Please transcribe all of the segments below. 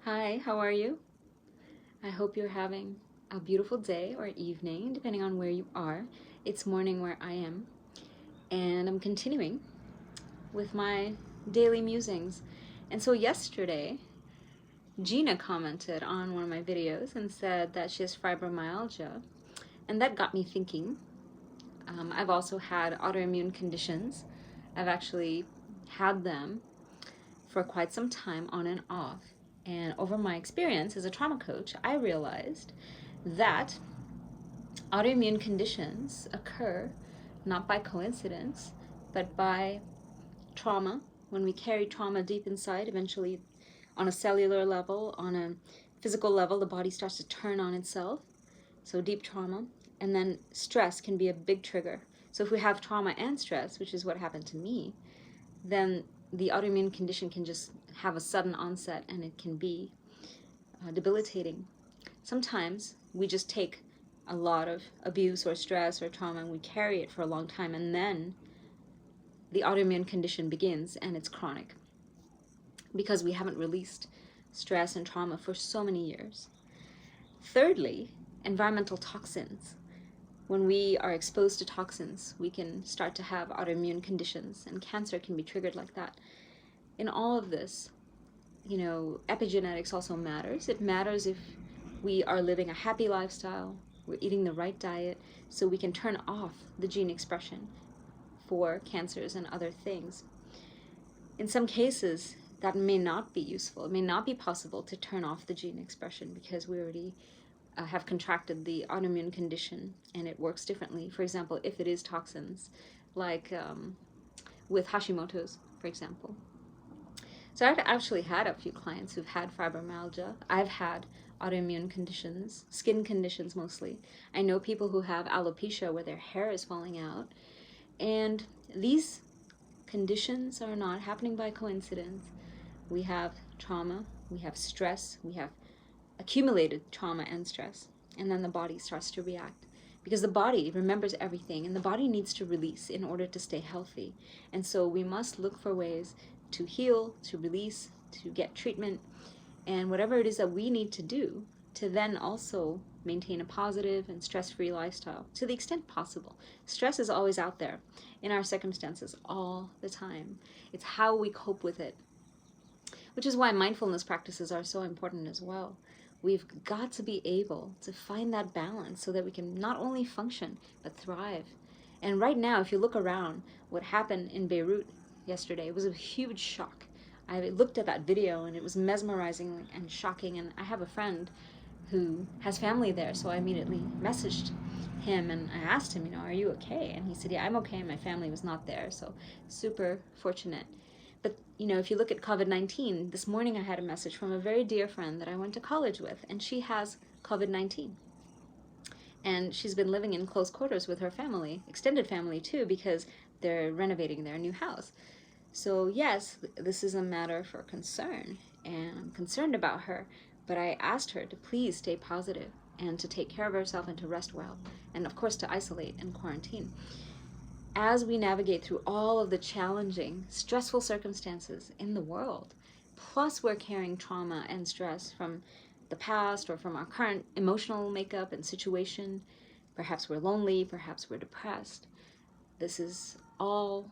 Hi, how are you? I hope you're having a beautiful day or evening, depending on where you are. It's morning where I am, and I'm continuing with my daily musings. And so yesterday, Gina commented on one of my videos and said that she has fibromyalgia, and that got me thinking. I've also had autoimmune conditions. I've actually had them for quite some time on and off. And over my experience as a trauma coach, I realized that autoimmune conditions occur not by coincidence, but by trauma. When we carry trauma deep inside, eventually on a cellular level, on a physical level, the body starts to turn on itself. So deep trauma. And then stress can be a big trigger. So if we have trauma and stress, which is what happened to me, then the autoimmune condition can just have a sudden onset and it can be debilitating. Sometimes we just take a lot of abuse or stress or trauma and we carry it for a long time, and then the autoimmune condition begins and it's chronic because we haven't released stress and trauma for so many years. Thirdly, environmental toxins. When we are exposed to toxins, we can start to have autoimmune conditions, and cancer can be triggered like that. In all of this, epigenetics also matters. It matters if we are living a happy lifestyle, we're eating the right diet, so we can turn off the gene expression for cancers and other things. In some cases, that may not be useful. It may not be possible to turn off the gene expression because we already have contracted the autoimmune condition and it works differently. For example, if it is toxins, like with Hashimoto's, for example. So I've actually had a few clients who've had fibromyalgia. I've had autoimmune conditions, skin conditions mostly. I know people who have alopecia where their hair is falling out. And these conditions are not happening by coincidence. We have trauma, we have stress, we have accumulated trauma and stress, and then the body starts to react. Because the body remembers everything, and the body needs to release in order to stay healthy. And so we must look for ways to heal, to release, to get treatment, and whatever it is that we need to do to then also maintain a positive and stress-free lifestyle to the extent possible. Stress is always out there in our circumstances all the time. It's how we cope with it, which is why mindfulness practices are so important as well. We've got to be able to find that balance so that we can not only function, but thrive. And right now, if you look around, what happened in Beirut yesterday was a huge shock. I looked at that video and it was mesmerizing and shocking, and I have a friend who has family there, so I immediately messaged him and I asked him, are you okay? And he said, yeah, I'm okay, and my family was not there, so super fortunate. But, if you look at COVID-19, this morning I had a message from a very dear friend that I went to college with, and she has COVID-19. And she's been living in close quarters with her family, extended family too, because they're renovating their new house. So yes, this is a matter for concern, and I'm concerned about her, but I asked her to please stay positive and to take care of herself and to rest well, and of course to isolate and quarantine. As we navigate through all of the challenging, stressful circumstances in the world, plus we're carrying trauma and stress from the past or from our current emotional makeup and situation, perhaps we're lonely, perhaps we're depressed, this is all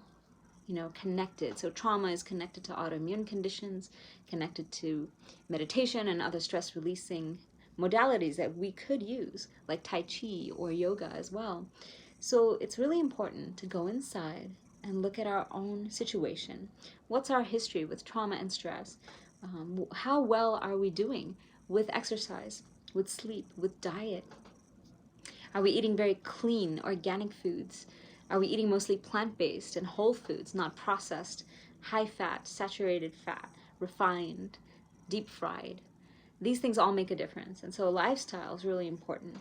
connected. So trauma is connected to autoimmune conditions, connected to meditation and other stress releasing modalities that we could use, like Tai Chi or yoga as well. So it's really important to go inside and look at our own situation. What's our history with trauma and stress? How well are we doing with exercise, with sleep, with diet? Are we eating very clean, organic foods? Are we eating mostly plant-based and whole foods, not processed, high-fat, saturated fat, refined, deep-fried? These things all make a difference, and so lifestyle is really important.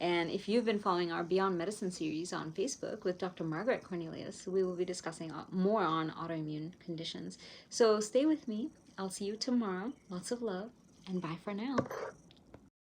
And if you've been following our Beyond Medicine series on Facebook with Dr. Margaret Cornelius, we will be discussing more on autoimmune conditions. So stay with me. I'll see you tomorrow. Lots of love, and bye for now.